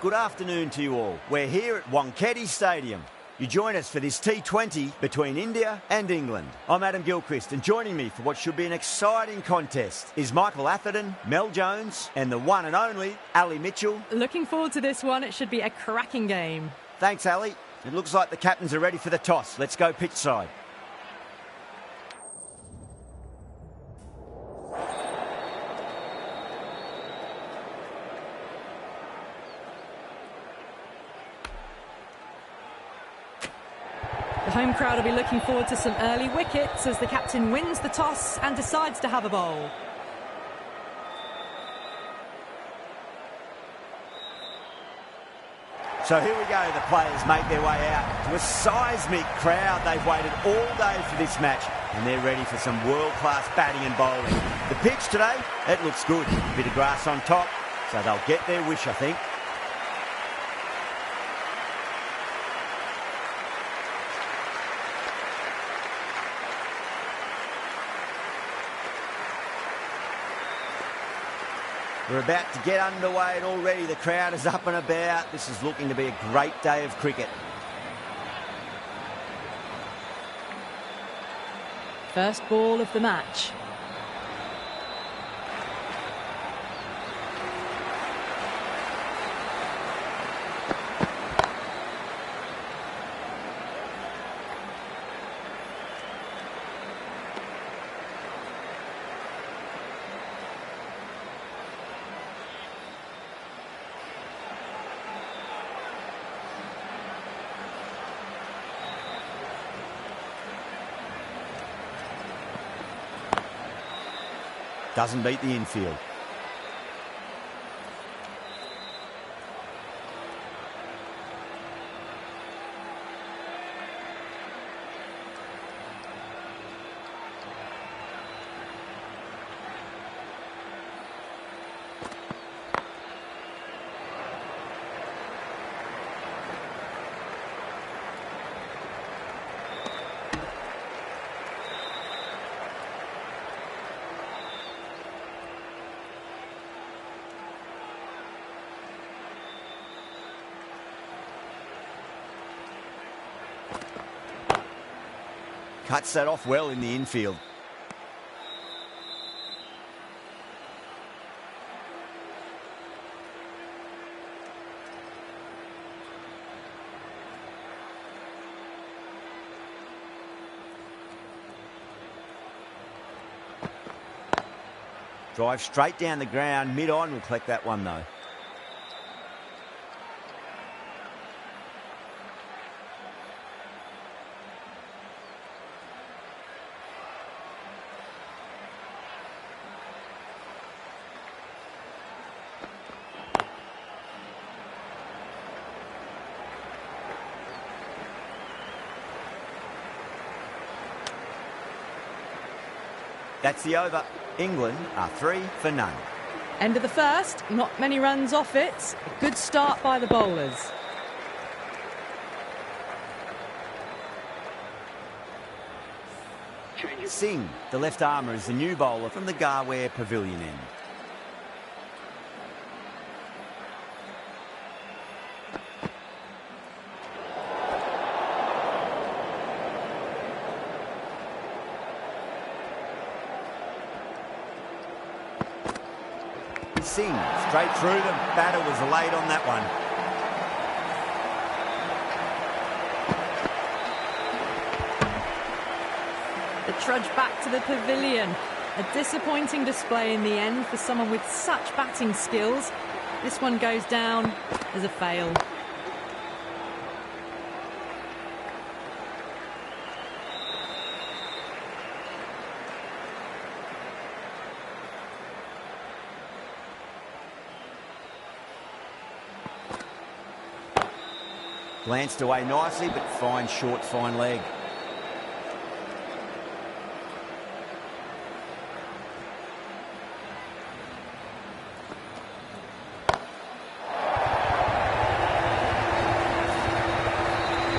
good afternoon to you all. We're here at Wankhede Stadium. You join us for this T20 between India and England. I'm Adam Gilchrist, and joining me for what should be an exciting contest is Michael Atherton, Mel Jones, and the one and only Ali Mitchell. Looking forward to this one. It should be a cracking game. Thanks, Ali. It looks like the captains are ready for the toss. Let's go pitch side. The home crowd will be looking forward to some early wickets as the captain wins the toss and decides to have a bowl. So here we go, the players make their way out to a seismic crowd. They've waited all day for this match and they're ready for some world-class batting and bowling. The pitch today, it looks good. A bit of grass on top, so they'll get their wish, I think. We're about to get underway and already the crowd is up and about. This is looking to be a great day of cricket. First ball of the match. Doesn't beat the infield. Cuts that off well in the infield. Drive straight down the ground, mid-on, will collect that one though. That's the over. England are 3 for none. End of the first, not many runs off it. A good start by the bowlers. Singh, the left armour, is the new bowler from the Garware Pavilion end. Singh, straight through them. Batter was late on that one. The trudge back to the pavilion. A disappointing display in the end for someone with such batting skills. This one goes down as a fail. Glanced away nicely, but fine short, fine leg.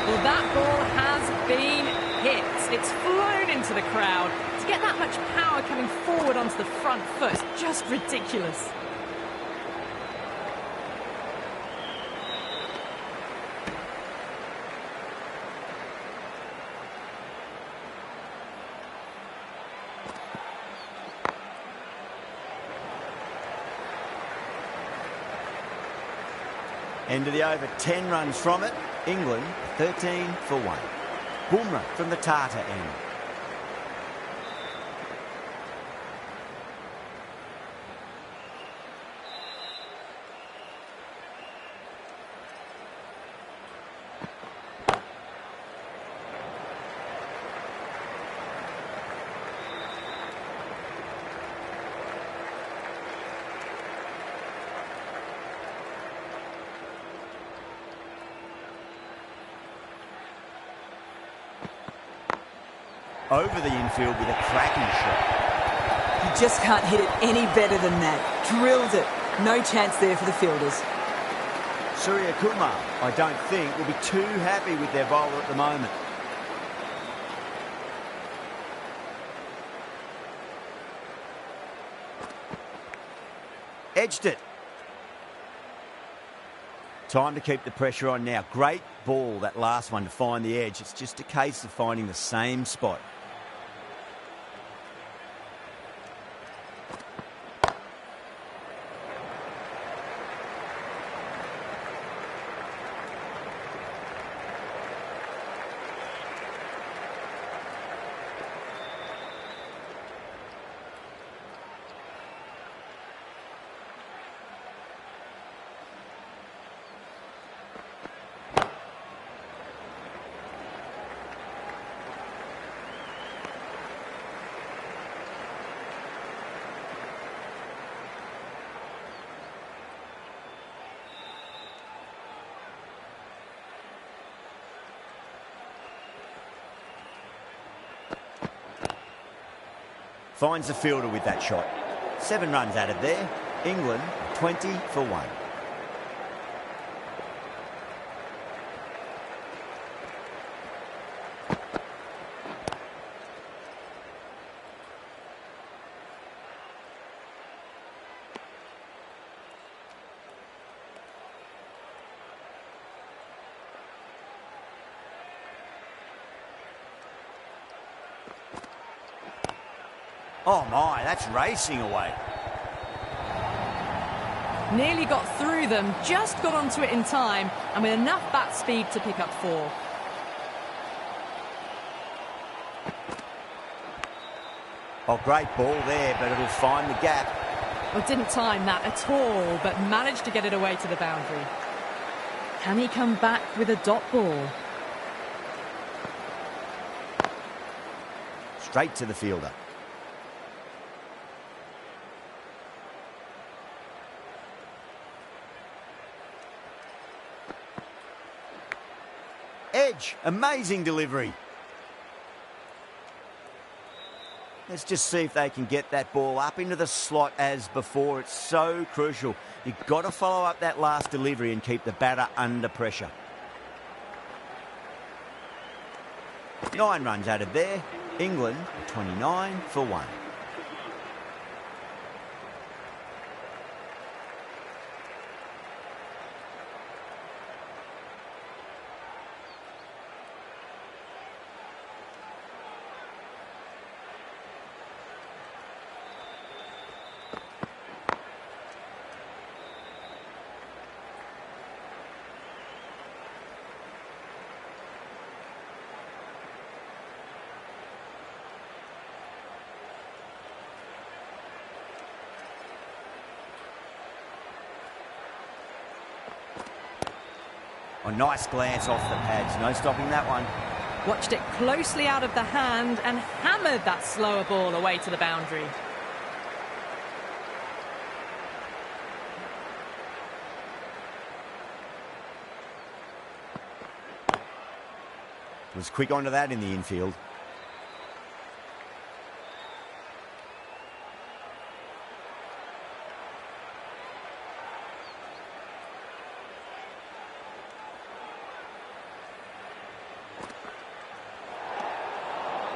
Well, that ball has been hit. It's flown into the crowd. To get that much power coming forward onto the front foot, just ridiculous. End of the over, 10 runs from it. England 13 for 1. Bumrah from the Tata end. Over the infield with a cracking shot. You just can't hit it any better than that. Drilled it. No chance there for the fielders. Surya Kumar, I don't think, will be too happy with their bowler at the moment. Edged it. Time to keep the pressure on now. Great ball, that last one, to find the edge. It's just a case of finding the same spot. Finds the fielder with that shot. 7 runs added there. England 20 for 1. Oh my, that's racing away. Nearly got through them, just got onto it in time, and with enough bat speed to pick up 4. Oh, great ball there, but it'll find the gap. Well, didn't time that at all, but managed to get it away to the boundary. Can he come back with a dot ball? Straight to the fielder. Edge, amazing delivery. Let's just see if they can get that ball up into the slot as before. It's so crucial. You've got to follow up that last delivery and keep the batter under pressure. 9 runs added there. England 29 for 1. A nice glance off the pads. No stopping that one. Watched it closely out of the hand and hammered that slower ball away to the boundary. Was quick onto that in the infield.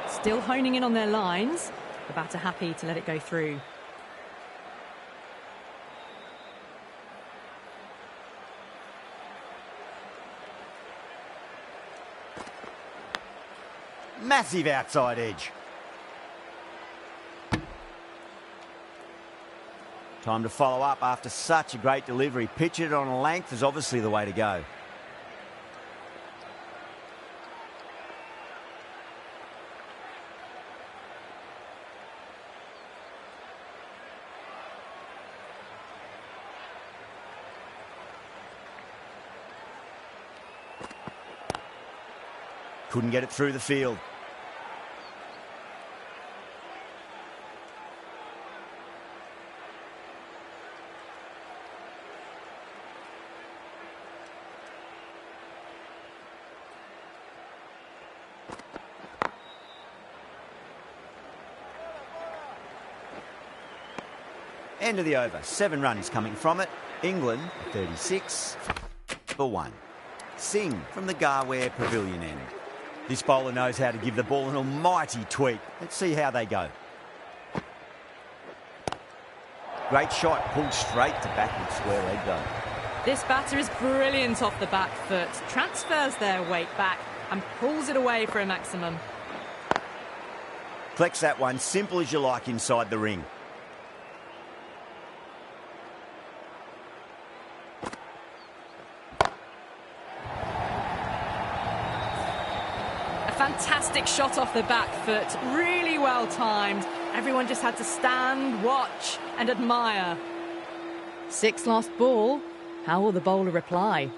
Still honing in on their lines. The batter happy to let it go through. Massive outside edge. Time to follow up after such a great delivery. Pitch it on length is obviously the way to go. Couldn't get it through the field. End of the over. 7 runs coming from it. England 36 for 1. Singh from the Garware Pavilion end. This bowler knows how to give the ball an almighty tweak. Let's see how they go. Great shot, pulled straight to backward square leg though. This batter is brilliant off the back foot, transfers their weight back and pulls it away for a maximum. Collects that one, simple as you like inside the ring. Fantastic shot off the back foot, really well timed. Everyone just had to stand, watch and admire. 6 last ball. How will the bowler reply?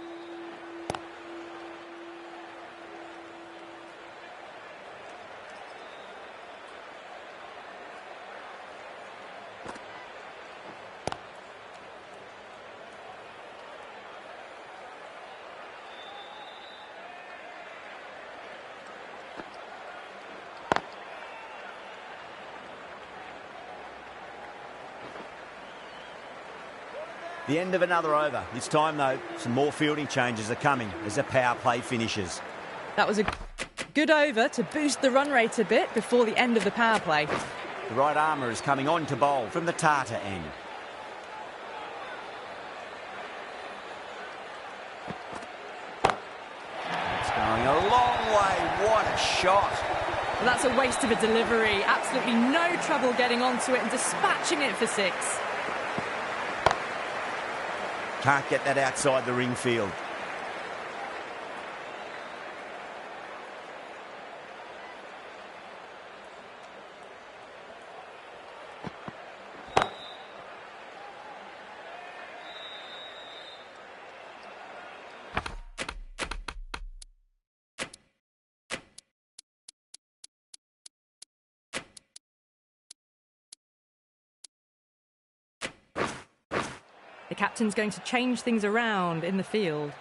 The end of another over. This time, though, some more fielding changes are coming as the power play finishes. That was a good over to boost the run rate a bit before the end of the power play. The right armour is coming on to bowl from the Tata end. It's going a long way. What a shot. Well, that's a waste of a delivery. Absolutely no trouble getting onto it and dispatching it for 6. Can't get that outside the ring field. The captain's going to change things around in the field.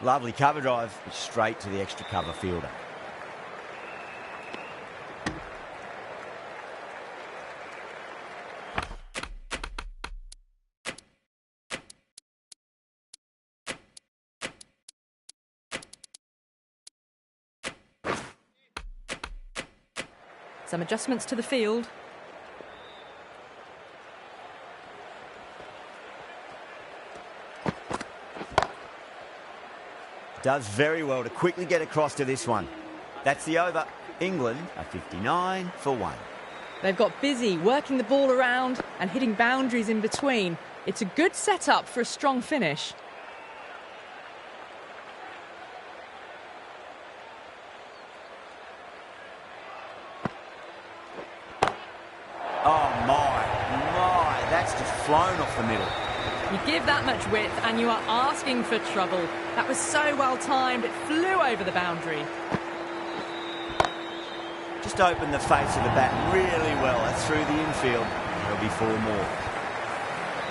Lovely cover drive, straight to the extra cover fielder. Some adjustments to the field. Does very well to quickly get across to this one. That's the over. England are 59 for 1. They've got busy working the ball around and hitting boundaries in between. It's a good setup for a strong finish. Oh my, that's just flown off the middle. You give that much width and you are asking for trouble. That was so well timed, it flew over the boundary. Just opened the face of the bat really well. That's through the infield. There'll be 4 more.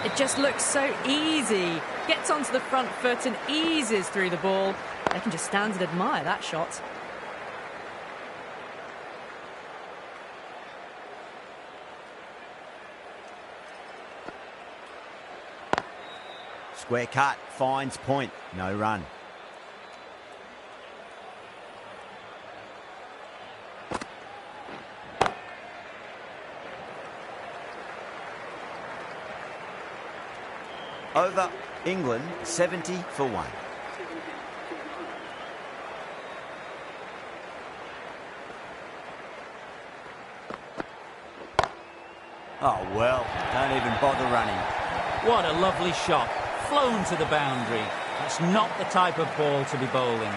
It just looks so easy. Gets onto the front foot and eases through the ball. They can just stand and admire that shot. Square cut, finds point, no run. Over, England 70 for 1. Oh, well, don't even bother running. What a lovely shot. Flown to the boundary. That's not the type of ball to be bowling.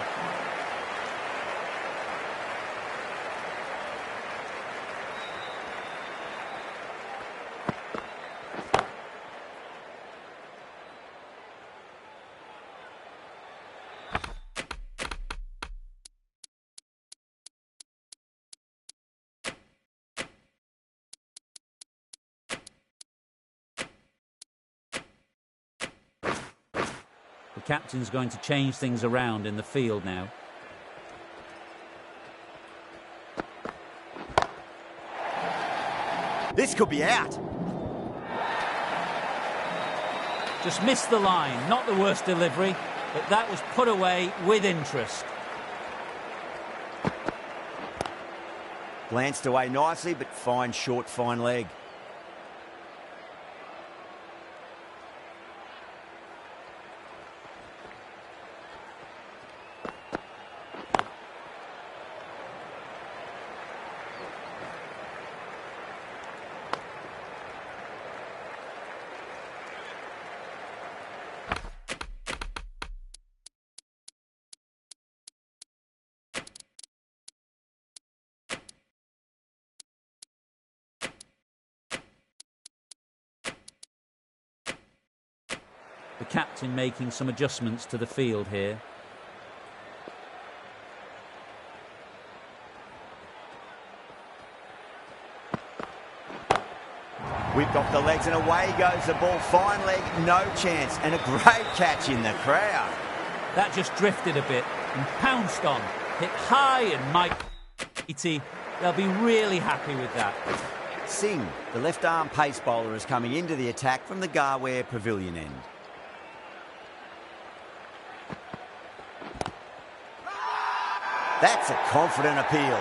The captain's going to change things around in the field now. This could be out. Just missed the line. Not the worst delivery, but that was put away with interest. Glanced away nicely, but fine short, fine leg. The captain making some adjustments to the field here. Whipped off the legs and away goes the ball. Fine leg, no chance. And a great catch in the crowd. That just drifted a bit and pounced on. Hit high and mighty. They'll be really happy with that. Singh, the left-arm pace bowler, is coming into the attack from the Garware Pavilion end. That's a confident appeal.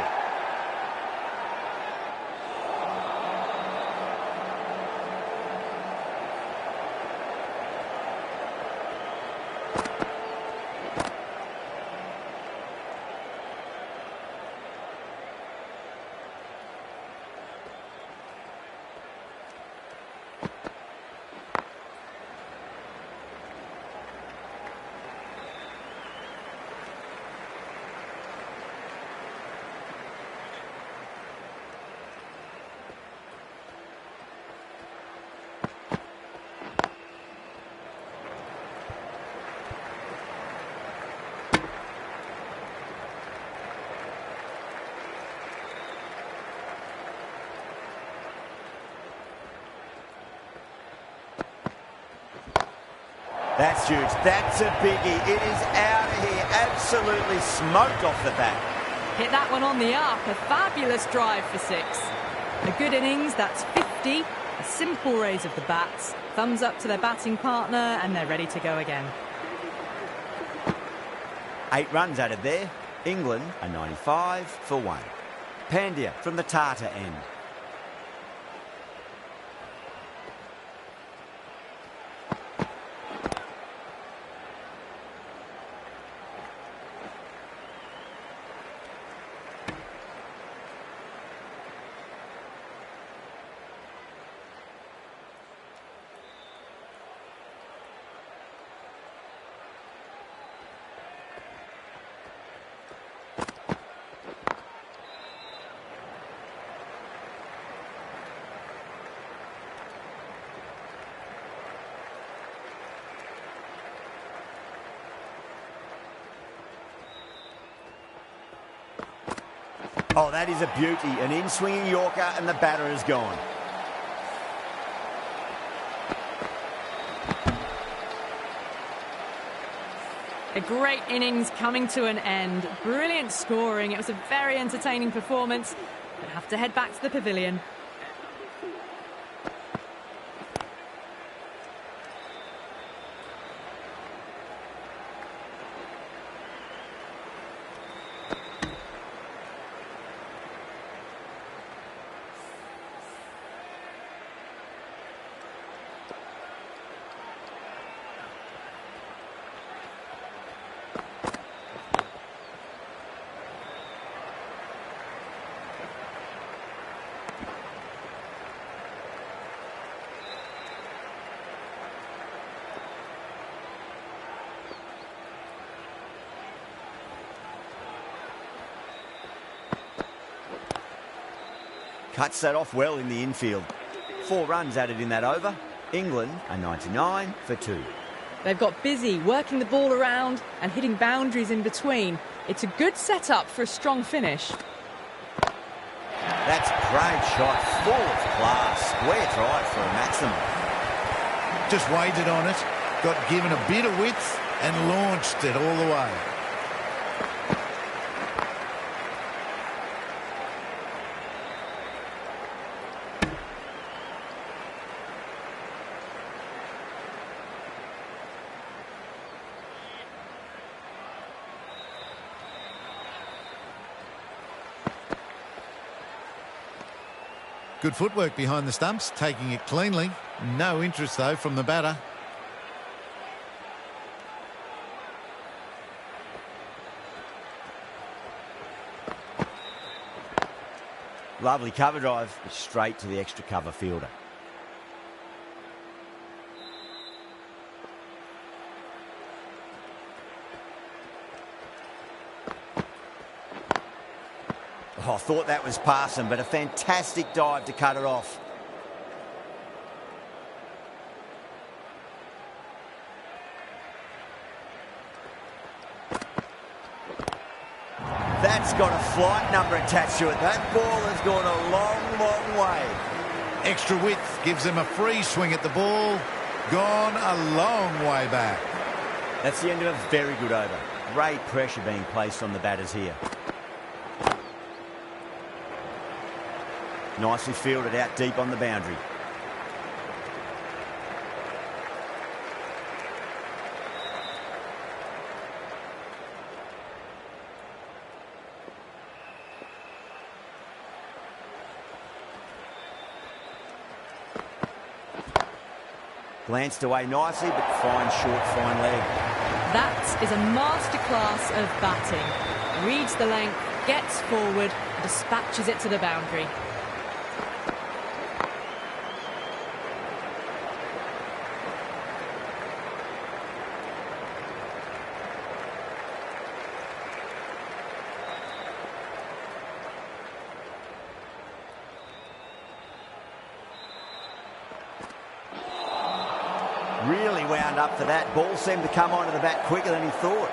That's huge. That's a biggie. It is out of here. Absolutely smoked off the bat. Hit that one on the arc. A fabulous drive for 6. A good innings. That's 50. A simple raise of the bats. Thumbs up to their batting partner, and they're ready to go again. 8 runs added there. England are 95 for 1. Pandya from the Tata end. Oh, that is a beauty. An in-swinging Yorker and the batter is gone. A great innings coming to an end. Brilliant scoring. It was a very entertaining performance. But have to head back to the pavilion. Cuts that off well in the infield. 4 runs added in that over. England are 99 for 2. They've got busy working the ball around and hitting boundaries in between. It's a good setup for a strong finish. That's a great shot, full of class. Square drive for a maximum. Just waited on it, got given a bit of width and launched it all the way. Good footwork behind the stumps, taking it cleanly. No interest, though, from the batter. Lovely cover drive, but straight to the extra cover fielder. Oh, I thought that was passing, but a fantastic dive to cut it off. That's got a flight number attached to it. That ball has gone a long, long way. Extra width gives them a free swing at the ball. Gone a long way back. That's the end of a very good over. Great pressure being placed on the batters here. Nicely fielded out deep on the boundary. Glanced away nicely, but fine short, fine leg. That is a masterclass of batting. Reads the length, gets forward, and dispatches it to the boundary. Really wound up for that. Ball seemed to come onto the bat quicker than he thought.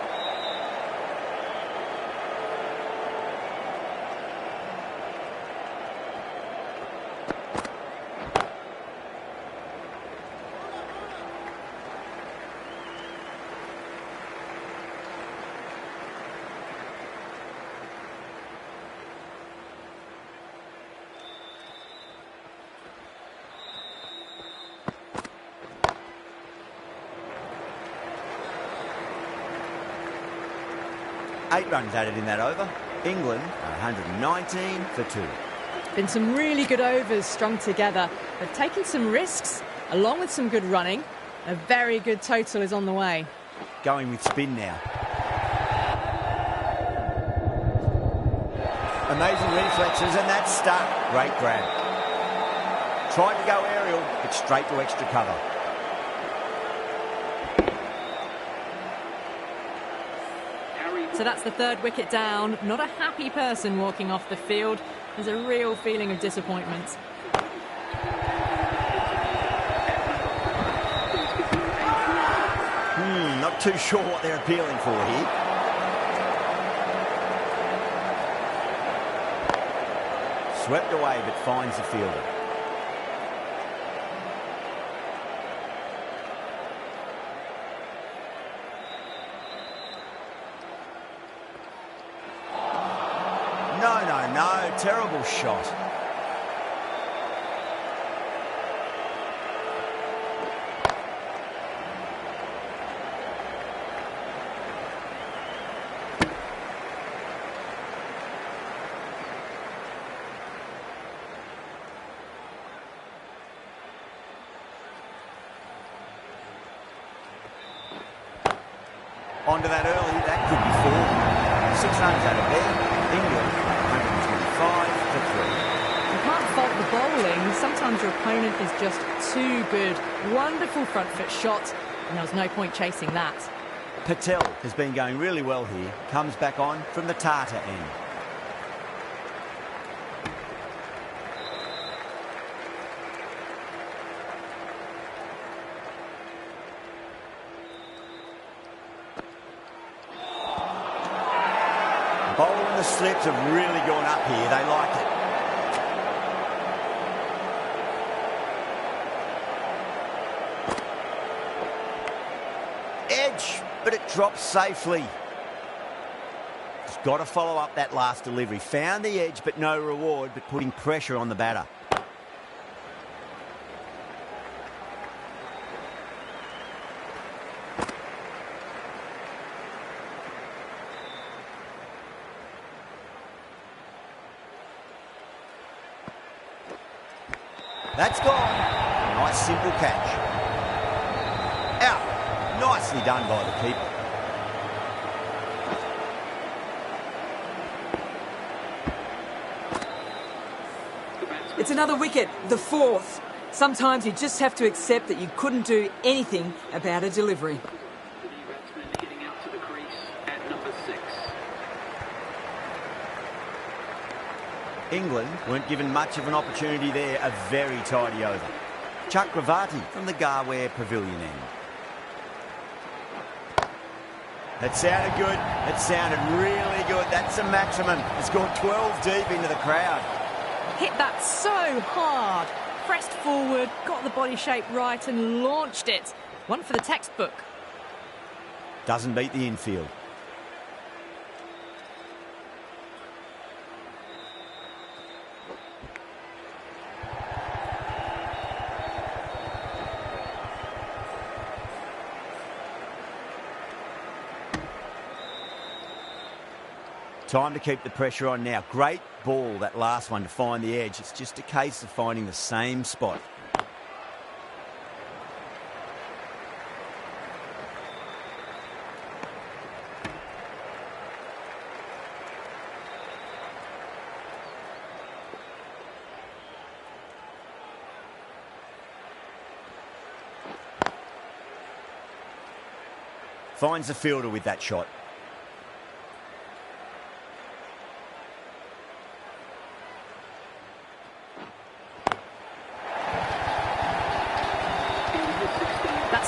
Eight runs added in that over. England are 119 for 2. Been some really good overs strung together. They've taken some risks, along with some good running. A very good total is on the way. Going with spin now. Amazing reflexes, and that's stuck. Great grab. Tried to go aerial, but straight to extra cover. So that's the 3rd wicket down. Not a happy person walking off the field. There's a real feeling of disappointment. Not too sure what they're appealing for here. Swept away, but finds the fielder. No, terrible shot. Onto that early, that runs out of there. England 125 for 3. You can't fault the bowling. Sometimes your opponent is just too good. Wonderful front foot shot, and there was no point chasing that. Patel has been going really well here. Comes back on from the Tata end. Bowl and the slips have really gone up here. They like it. Edge, but it drops safely. He's got to follow up that last delivery. Found the edge, but no reward, but putting pressure on the batter. That's gone. Nice simple catch. Out. Nicely done by the keeper. It's another wicket, the 4th. Sometimes you just have to accept that you couldn't do anything about a delivery. England weren't given much of an opportunity there. A very tidy over. Chakravarti from the Garware Pavilion end. That sounded good. It sounded really good. That's a maximum. It's gone 12 deep into the crowd. Hit that so hard. Pressed forward, got the body shape right and launched it. One for the textbook. Doesn't beat the infield. Time to keep the pressure on now. Great ball, that last one, to find the edge. It's just a case of finding the same spot. Finds the fielder with that shot.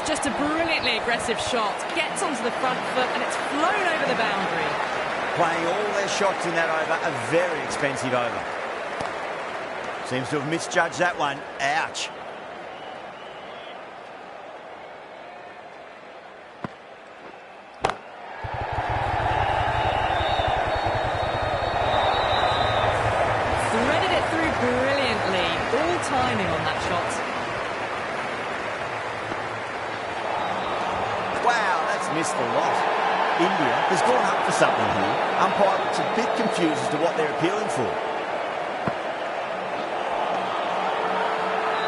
Just a brilliantly aggressive shot. Gets onto the front foot and it's flown over the boundary. Playing all their shots in that over, a very expensive over. Seems to have misjudged that one. Ouch. Threaded it through brilliantly. All timing on that shot. Wow, that's missed the lot. India has gone up for something here. Umpire looks a bit confused as to what they're appealing for.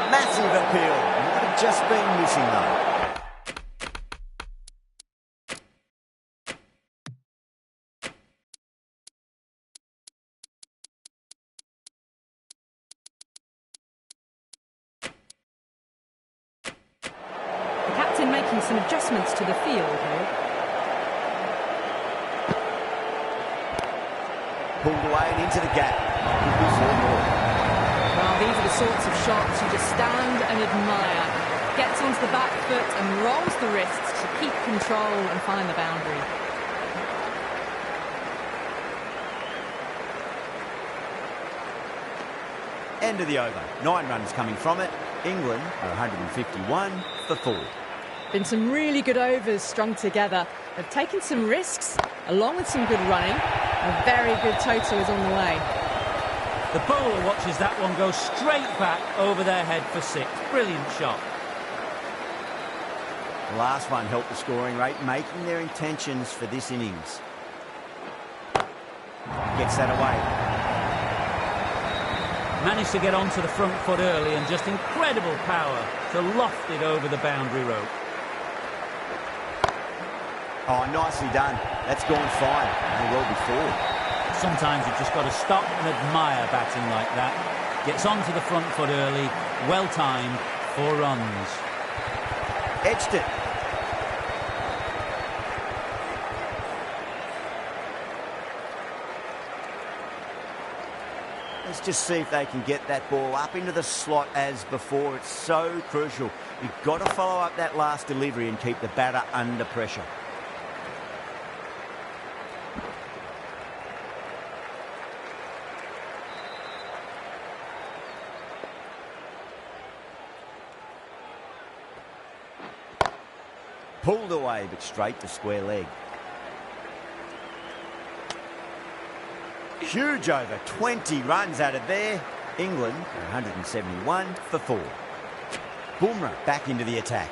Massive appeal. Might have just been missing though. Making some adjustments to the field here. Pulled away and into the gap. Well, these are the sorts of shots you just stand and admire. Gets onto the back foot and rolls the wrists to keep control and find the boundary. End of the over. 9 runs coming from it. England are 151 for 4. Been some really good overs strung together. They've taken some risks, along with some good running. A very good total is on the way. The bowler watches that one go straight back over their head for 6. Brilliant shot. The last one helped the scoring rate, making their intentions for this innings. Gets that away. Managed to get onto the front foot early and just incredible power to loft it over the boundary rope. Oh, nicely done. That's gone fine. May well be forward. Sometimes you've just got to stop and admire batting like that. Gets onto the front foot early, well timed, 4 runs. Edged it. Let's just see if they can get that ball up into the slot as before. It's so crucial. You've got to follow up that last delivery and keep the batter under pressure. Pulled away, but straight to square leg. Huge over, 20 runs out of there. England, 171 for 4. Bumrah back into the attack.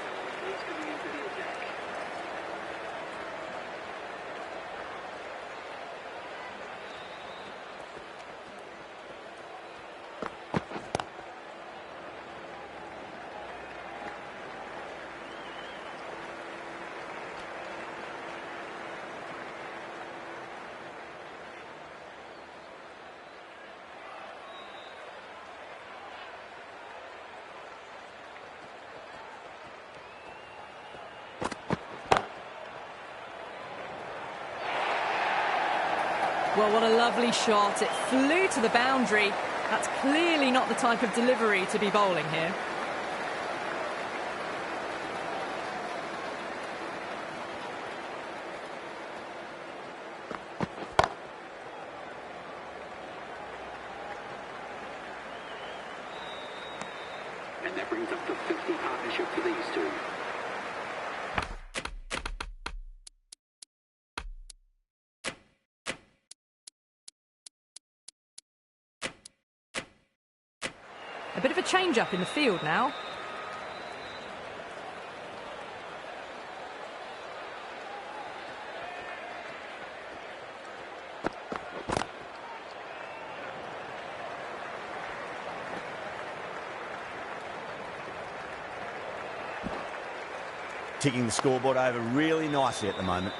Well, what a lovely shot. It flew to the boundary. That's clearly not the type of delivery to be bowling here. And that brings up the 50 partnership for these two. A bit of a change-up in the field now. Ticking the scoreboard over really nicely at the moment.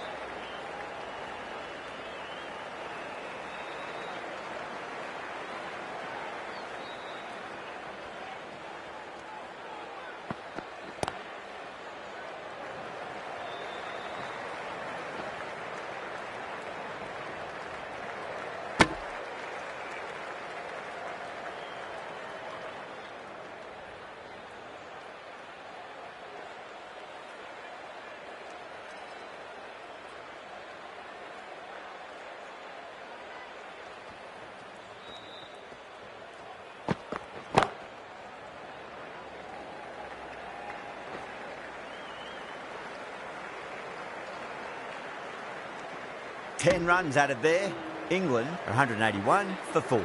Ten runs added there. England 181 for 4.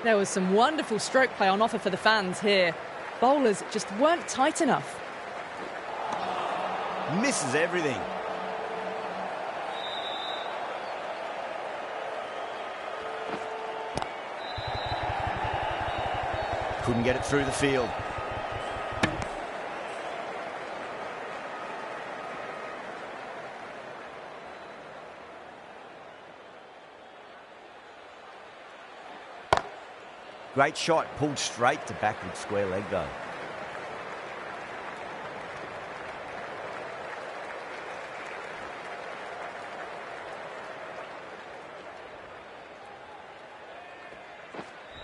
There was some wonderful stroke play on offer for the fans here. Bowlers just weren't tight enough. Misses everything. Couldn't get it through the field. Great shot, pulled straight to backward square leg though.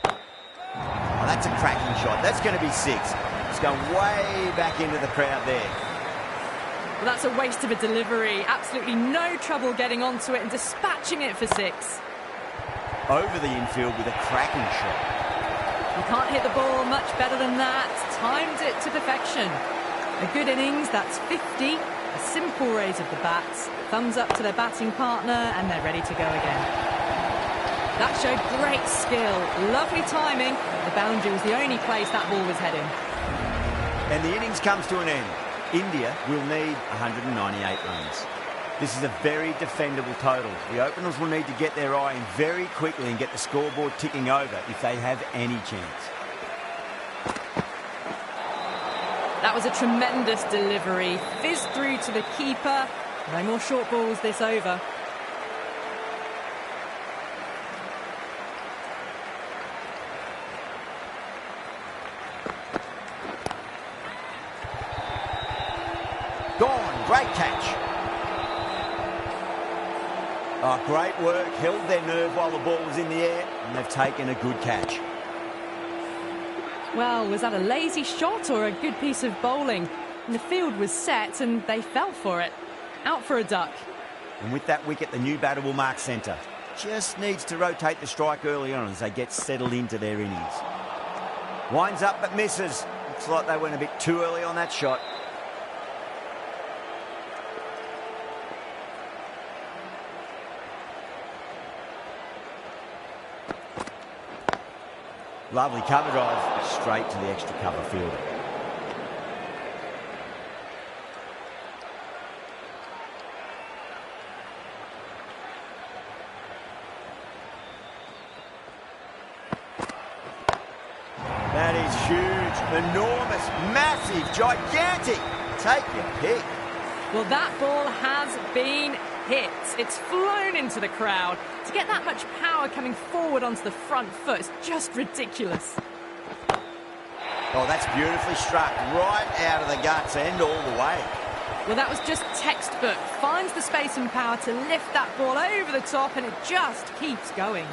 Oh, that's a cracking shot. That's going to be 6. It's going way back into the crowd there. Well, that's a waste of a delivery. Absolutely no trouble getting onto it and dispatching it for 6. Over the infield with a cracking shot. You can't hit the ball much better than that. Timed it to perfection. A good innings, that's 50. A simple raise of the bats. Thumbs up to their batting partner, and they're ready to go again. That showed great skill. Lovely timing. The boundary was the only place that ball was heading. And the innings comes to an end. India will need 198 runs. This is a very defendable total. The openers will need to get their eye in very quickly and get the scoreboard ticking over if they have any chance. That was a tremendous delivery. Fizzed through to the keeper. No more short balls this over. Gone, great catch. Oh, great work, held their nerve while the ball was in the air, and they've taken a good catch. Well, was that a lazy shot or a good piece of bowling? And the field was set and they fell for it. Out for a duck. And with that wicket, the new batter will mark centre. Just needs to rotate the strike early on as they get settled into their innings. Winds up but misses. Looks like they went a bit too early on that shot. Lovely cover drive, straight to the extra cover fielder. That is huge, enormous, massive, gigantic. Take your pick. Well, that ball has been hit. It's flown into the crowd. To get that much power coming forward onto the front foot is just ridiculous. Oh, that's beautifully struck, right out of the guts and all the way. Well, that was just textbook. Finds the space and power to lift that ball over the top, and it just keeps going.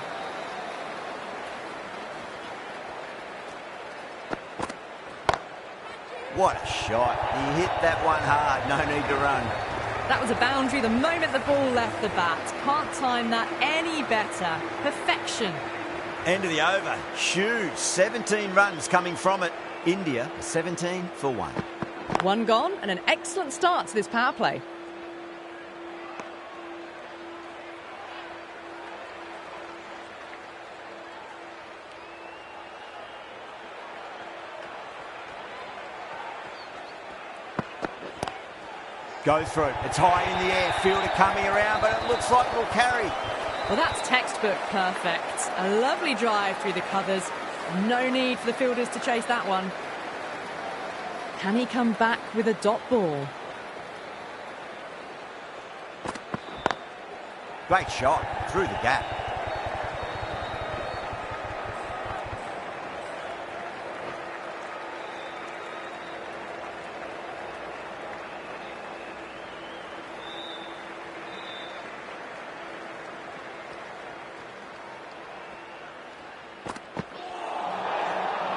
What a shot. He hit that one hard, no need to run. That was a boundary the moment the ball left the bat. Can't time that any better. Perfection. End of the over. Huge. 17 runs coming from it. India 17 for 1. One gone and an excellent start to this power play. Goes for it. It's high in the air. Fielder coming around, but it looks like it'll carry. Well, that's textbook perfect. A lovely drive through the covers. No need for the fielders to chase that one. Can he come back with a dot ball? Great shot through the gap.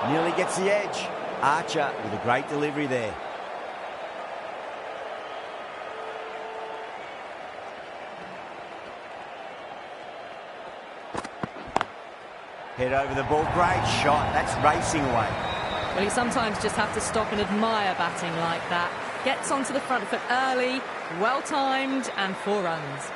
Nearly gets the edge. Archer with a great delivery there. Head over the ball. Great shot. That's racing away. Well, you sometimes just have to stop and admire batting like that. Gets onto the front foot early, well-timed, and 4 runs.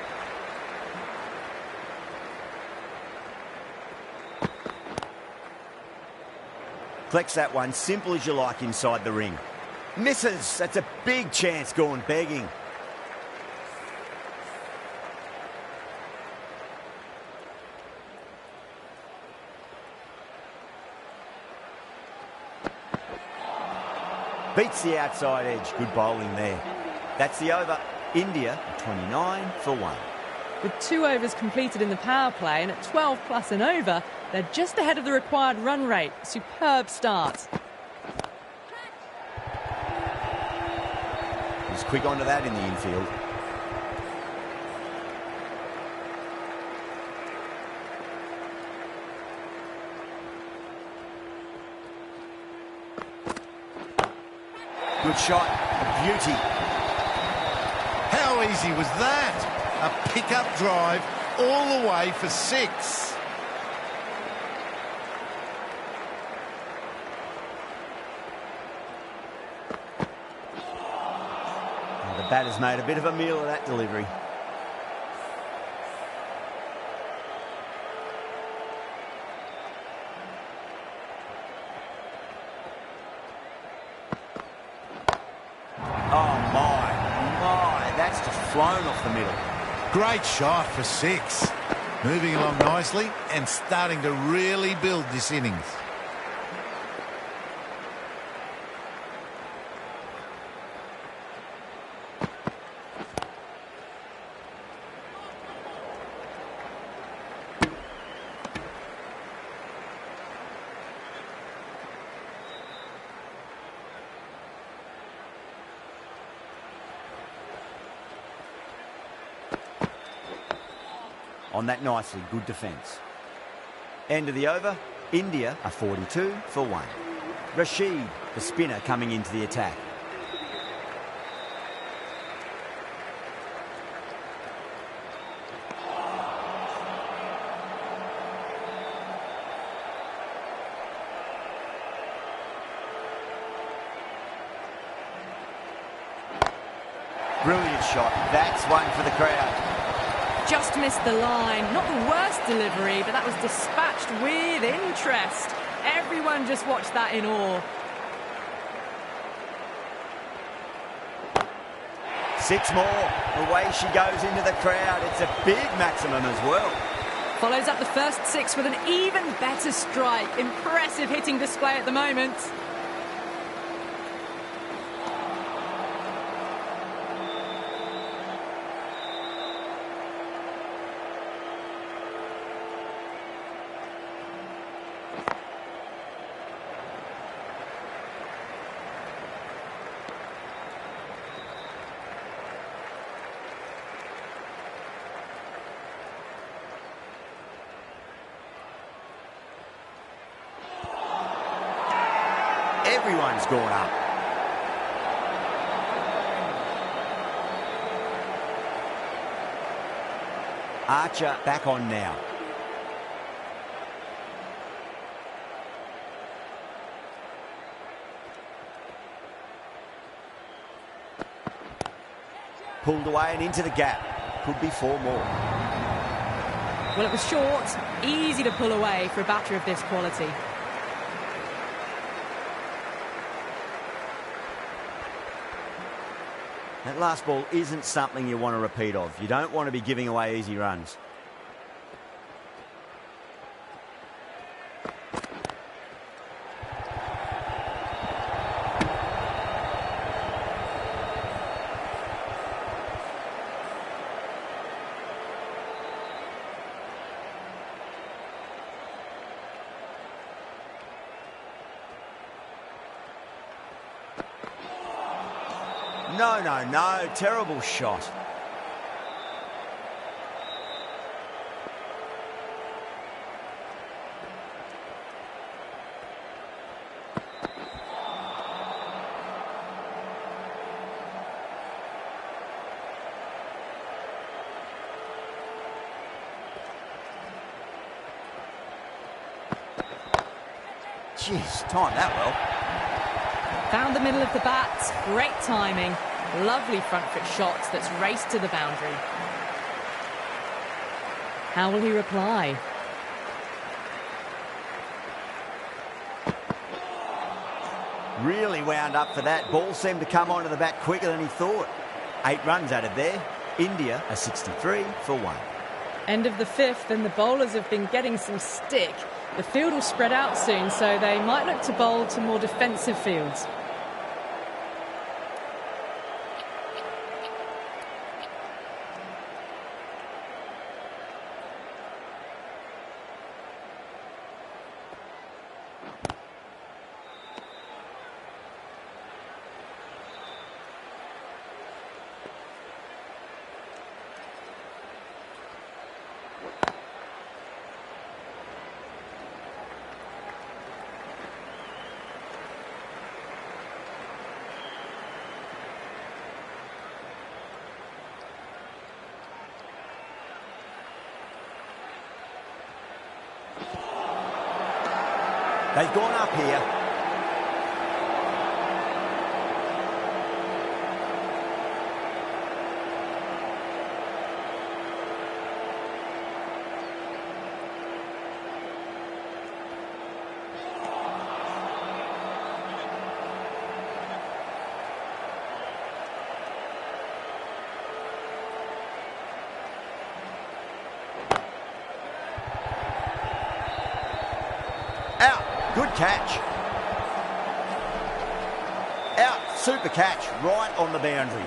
Collects that one, simple as you like inside the ring. Misses. That's a big chance gone begging. Beats the outside edge. Good bowling there. That's the over. India 29 for 1. With 2 overs completed in the power play and at 12 plus and over, they're just ahead of the required run rate. Superb start. He's quick onto that in the infield. Good shot. Beauty. How easy was that? A pickup drive all the way for 6. The batter's made a bit of a meal of that delivery. Oh my, that's just flown off the middle. Great shot for 6. Moving along nicely and starting to really build this innings. on that nicely good defence. End of the over, India are 42 for 1. Rashid, the spinner, coming into the attack. Brilliant shot. That's one for the crowd. Just missed the line. Not the worst delivery, but that was dispatched with interest. Everyone just watched that in awe. 6 more. Away she goes into the crowd. It's a big maximum as well. Follows up the first 6 with an even better strike. Impressive hitting display at the moment. Everyone's gone up. Archer back on now. Pulled away and into the gap. Could be 4 more. Well, it was short. Easy to pull away for a batter of this quality. That last ball isn't something you want to repeat of. You don't want to be giving away easy runs. No. Terrible shot. Jeez, timed that well. Found the middle of the bat. Great timing. Lovely front foot shots that's raced to the boundary. How will he reply? Really wound up for that. Ball seemed to come onto the bat quicker than he thought. 8 runs added there. India are 63 for 1. End of the 5th, and the bowlers have been getting some stick. The field will spread out soon, so they might look to bowl to more defensive fields. They've gone up here. Out. Good catch. Out. Super catch. Right on the boundary.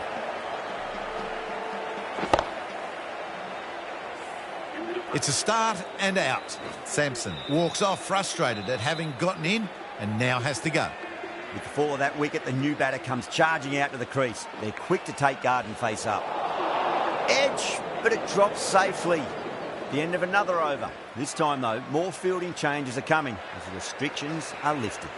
It's a start and out. Sampson walks off frustrated at having gotten in and now has to go. With the fall of that wicket, the new batter comes charging out to the crease. They're quick to take guard and face up. Edge, but it drops safely. The end of another over. This time, though, more fielding changes are coming as the restrictions are lifted.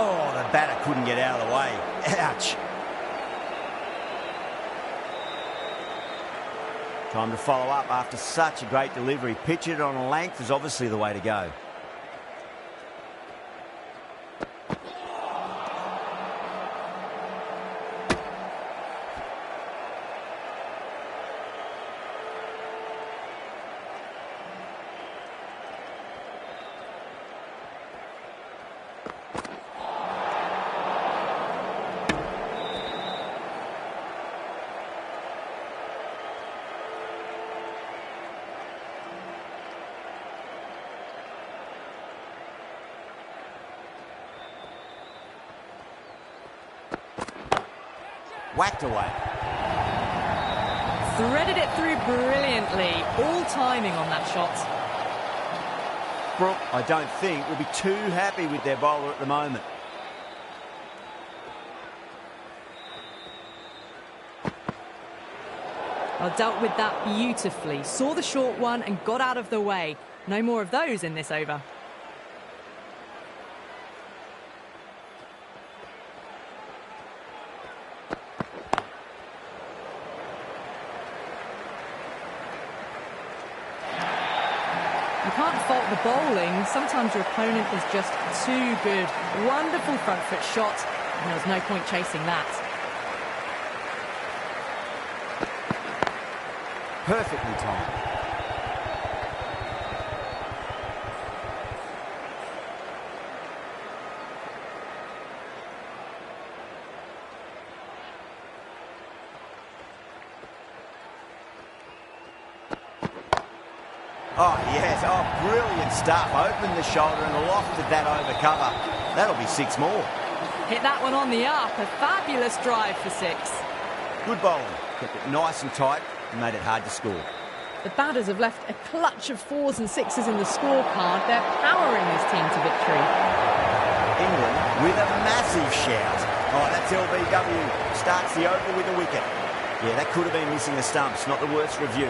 Oh, the batter couldn't get out of the way. Ouch. Time to follow up after such a great delivery. Pitch it on a length is obviously the way to go. Whacked away. Threaded it through brilliantly. All timing on that shot. Brook, I don't think, will be too happy with their bowler at the moment. Well, dealt with that beautifully. Saw the short one and got out of the way. No more of those in this over. You can't fault the bowling. Sometimes your opponent is just too good. Wonderful front foot shot, and there was no point chasing that. Perfectly timed. Oh, yes. Oh, brilliant stuff. Opened the shoulder and lofted that over cover. That'll be 6 more. Hit that one on the up. A fabulous drive for 6. Good bowling. Kept it nice and tight and made it hard to score. The batters have left a clutch of 4s and 6s in the scorecard. They're powering this team to victory. England with a massive shout. Oh, that's LBW. Starts the over with a wicket. Yeah, that could have been missing the stumps. Not the worst review.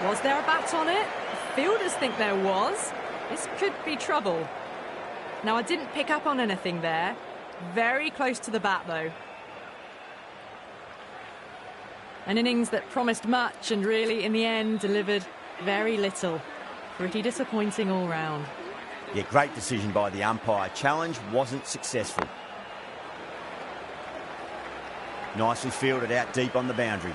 Was there a bat on it? Fielders think there was. This could be trouble. Now, I didn't pick up on anything there. Very close to the bat, though. An innings that promised much and really, in the end, delivered very little. Pretty disappointing all round. Yeah, great decision by the umpire. Challenge wasn't successful. Nicely fielded out deep on the boundary.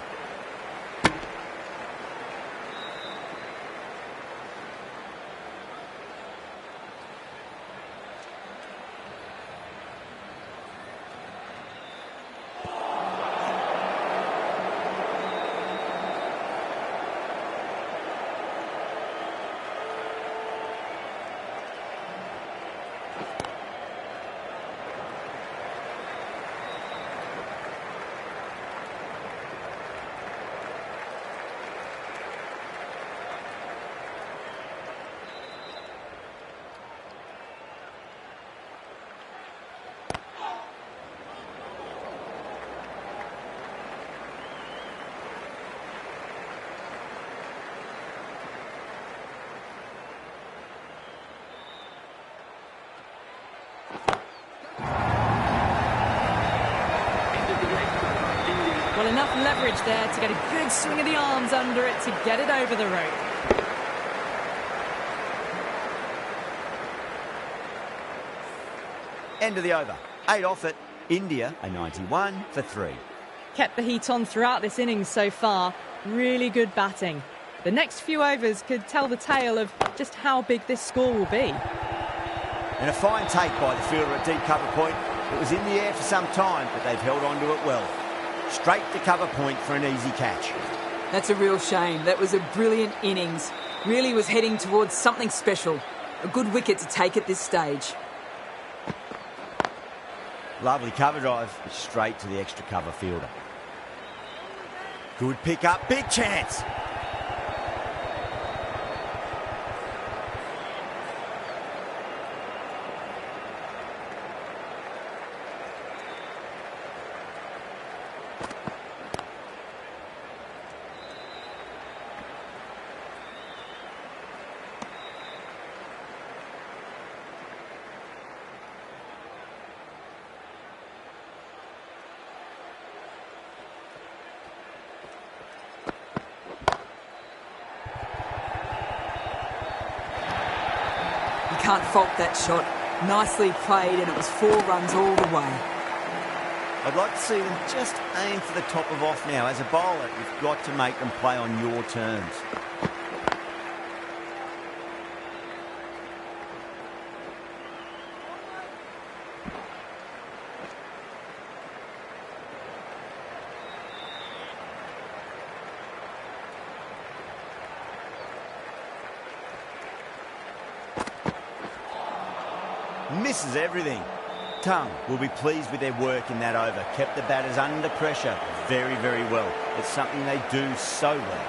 Well, enough leverage there to get a good swing of the arms under it to get it over the rope. End of the over. 8 off it. India a 91 for 3. Kept the heat on throughout this innings so far. Really good batting. The next few overs could tell the tale of just how big this score will be. And a fine take by the fielder at deep cover point. It was in the air for some time, but they've held on to it well. Straight to cover point for an easy catch. That's a real shame. That was a brilliant innings. Really was heading towards something special. A good wicket to take at this stage. Lovely cover drive, straight to the extra cover fielder. Good pick up, big chance. can't fault that shot. Nicely played, and it was 4 runs all the way. I'd like to see them just aim for the top of off now. As a bowler, you've got to make them play on your terms. Misses everything. Tongue will be pleased with their work in that over. Kept the batters under pressure very, very well. It's something they do so well.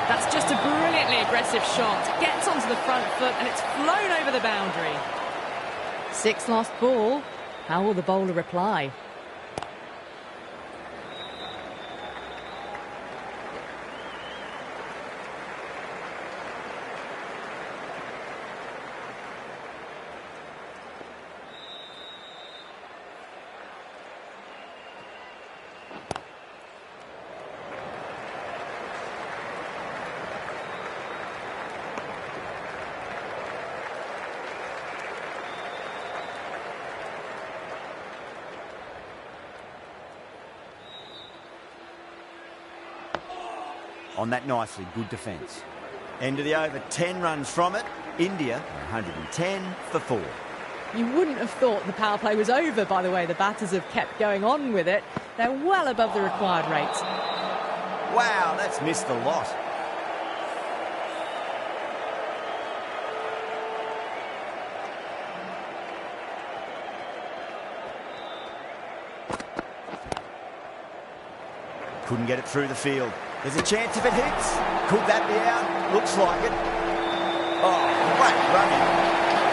That's just a brilliantly aggressive shot. Gets onto the front foot and it's flown over the boundary. 6 lost ball. How will the bowler reply? On that nicely, good defence. End of the over, 10 runs from it. India, 110 for 4. You wouldn't have thought the power play was over by the way the batters have kept going on with it. They're well above the required rate. Wow, that's missed a lot. Couldn't get it through the field. There's a chance if it hits. Could that be out? Looks like it. Oh, great running.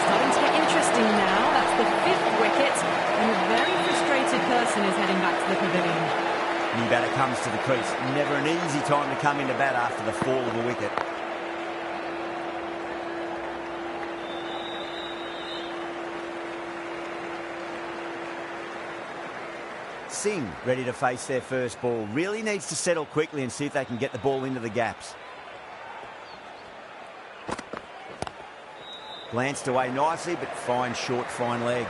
Starting to get interesting now. That's the 5th wicket, and a very frustrated person is heading back to the pavilion. New batter comes to the crease. Never an easy time to come into bat after the fall of a wicket. Singh ready to face their first ball. Really needs to settle quickly and see if they can get the ball into the gaps. Glanced away nicely, but fine short, fine leg.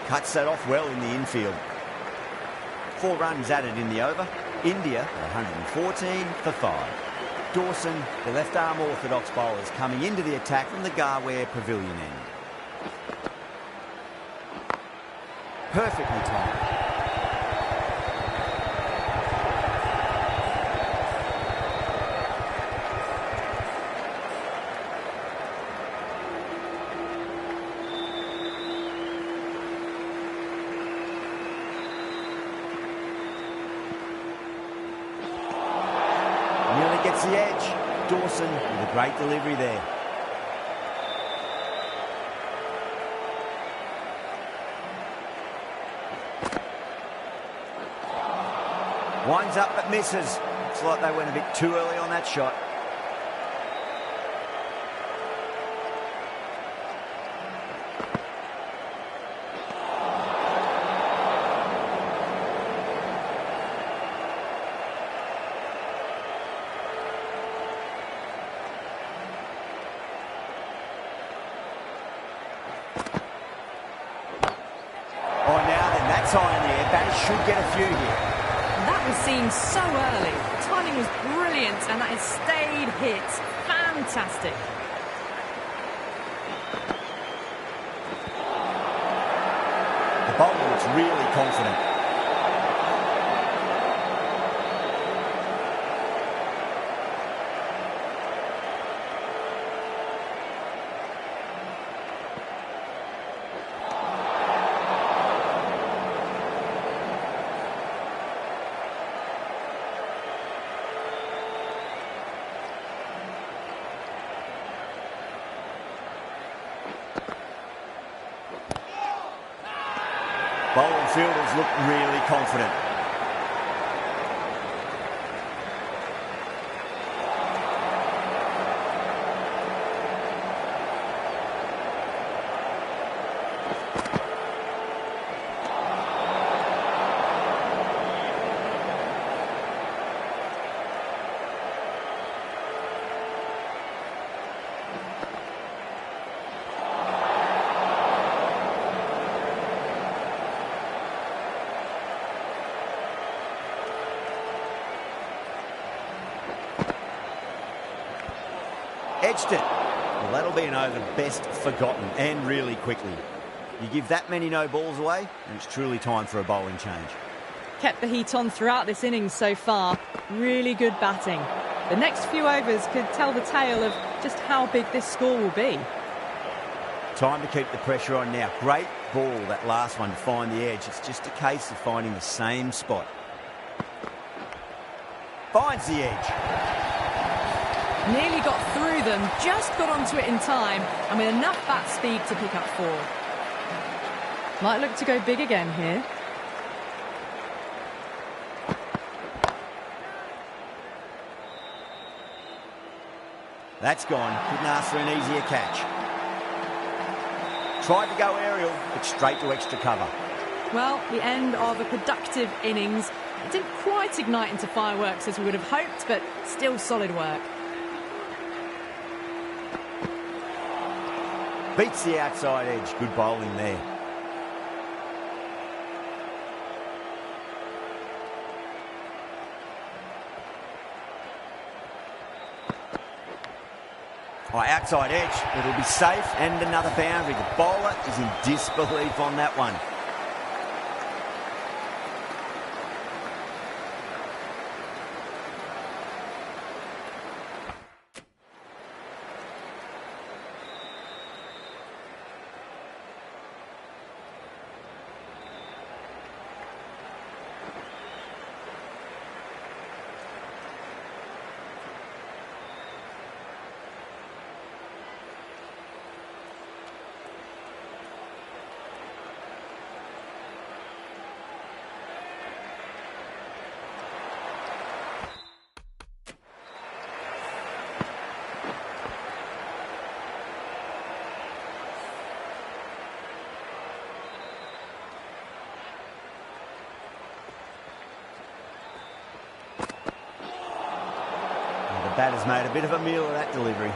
Cuts that off well in the infield. 4 runs added in the over. India 114 for 5. Dawson, the left-arm orthodox bowlers, coming into the attack from the Garware Pavilion end. Perfectly timed. Nearly gets the edge. Dawson with a great delivery there. Winds up but misses. Looks like they went a bit too early on that shot. Hits high in the air. Batters should get a few here. That was seen so early. The timing was brilliant, and that has stayed hit. Fantastic. The bowler looks really confident. Bowling fielders look really confident. Edged it. Well, that'll be an over best forgotten, and really quickly. You give that many no balls away, and it's truly time for a bowling change. Kept the heat on throughout this innings so far. Really good batting. The next few overs could tell the tale of just how big this score will be. Time to keep the pressure on now. Great ball, that last one, to find the edge. It's just a case of finding the same spot. Finds the edge. Nearly got through them, just got onto it in time, and with enough bat speed to pick up 4. Might look to go big again here. That's gone. Couldn't ask for an easier catch. Tried to go aerial, but straight to extra cover. Well, the end of a productive innings. It didn't quite ignite into fireworks as we would have hoped, but still solid work. Beats the outside edge. Good bowling there. Oh, outside edge. It'll be safe, and another boundary. The bowler is in disbelief on that one. The batter's made a bit of a meal of that delivery.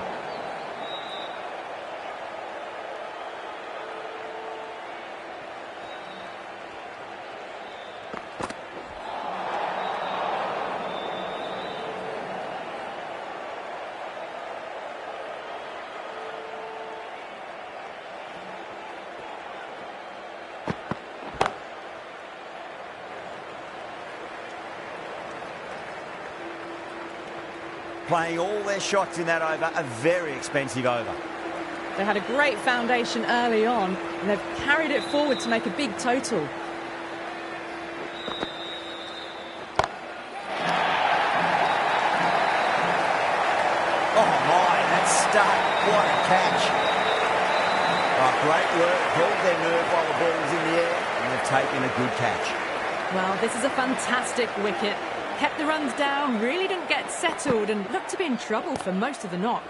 Playing all their shots in that over, a very expensive over. They had a great foundation early on, and they've carried it forward to make a big total. Oh my, that start, what a catch. Oh, great work, held their nerve while the ball was in the air, and they've taken a good catch. Well, this is a fantastic wicket. Kept the runs down, really didn't get settled, and looked to be in trouble for most of the knock.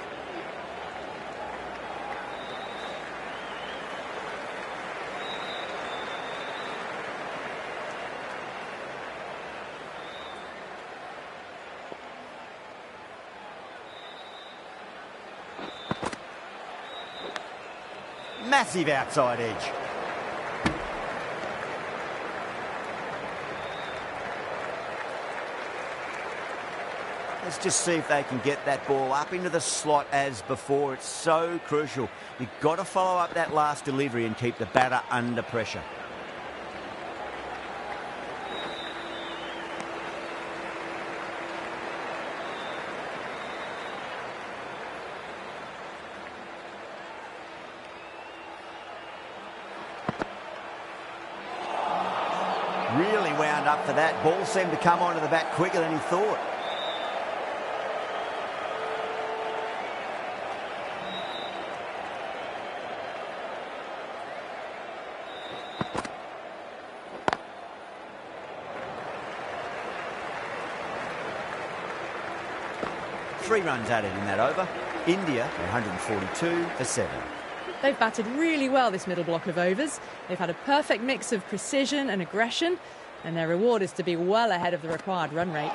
Massive outside edge. Let's just see if they can get that ball up into the slot as before. It's so crucial. You've got to follow up that last delivery and keep the batter under pressure. Really wound up for that. Ball seemed to come onto the bat quicker than he thought. Three runs added in that over. India 142 for 7. They've batted really well this middle block of overs. They've had a perfect mix of precision and aggression, and their reward is to be well ahead of the required run rate.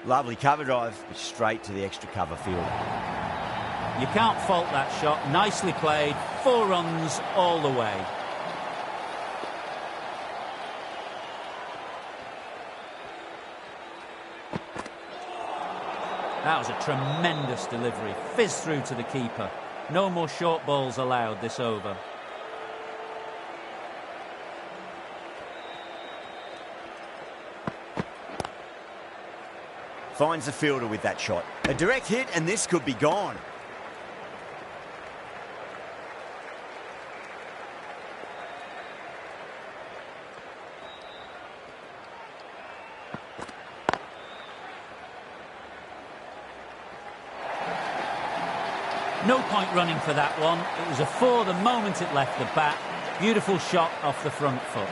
Lovely cover drive, straight to the extra cover fielder. You can't fault that shot. Nicely played. 4 runs all the way. That was a tremendous delivery. Fizzed through to the keeper. No more short balls allowed this over. Finds the fielder with that shot. A direct hit and this could be gone. No point running for that one. It was a 4 the moment it left the bat. Beautiful shot off the front foot.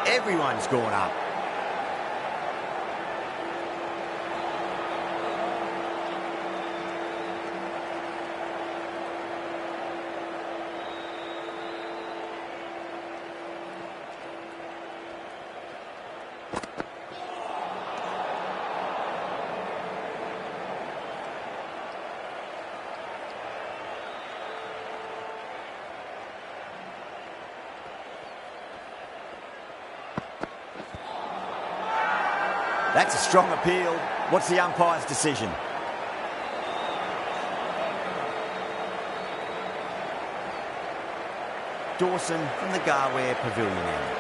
Everyone's gone up. That's a strong appeal. What's the umpire's decision? Dawson from the Garware Pavilion end.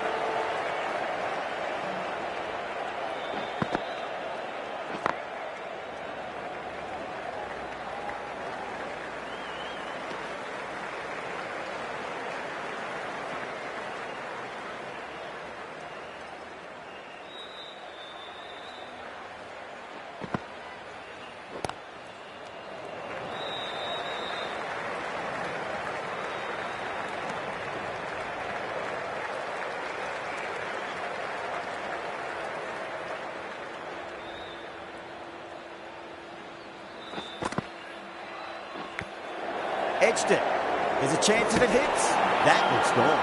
Edged it. There's a chance if it hits. That looks gone.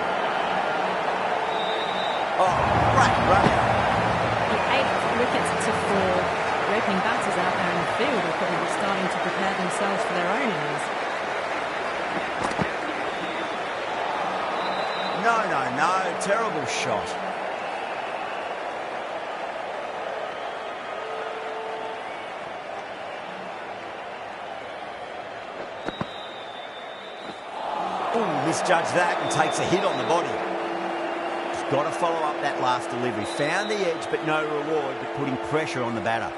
Oh, great run out. The 8th wicket to fall. The opening batters out there in the field are probably starting to prepare themselves for their own innings. No. Terrible shot. Misjudged that and takes a hit on the body. Just got to follow up that last delivery. Found the edge, but no reward, but putting pressure on the batter.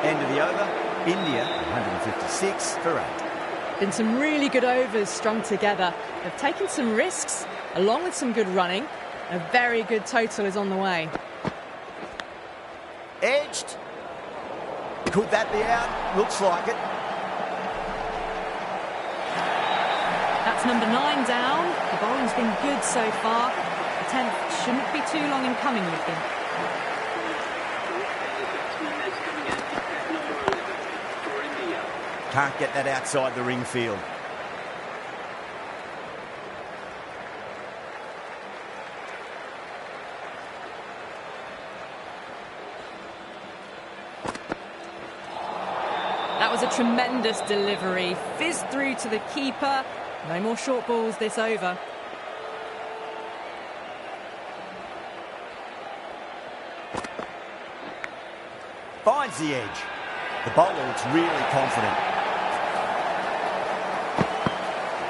End of the over. India 156 for 8. Been some really good overs strung together. They've taken some risks, along with some good running. A very good total is on the way. Edged. Could that be out? Looks like it. That's number 9 down. The bowling's been good so far. The 10th shouldn't be too long in coming, we think. Can't get that outside the ring field. That was a tremendous delivery. Fizzed through to the keeper. No more short balls this over. Finds the edge. The bowler looks really confident.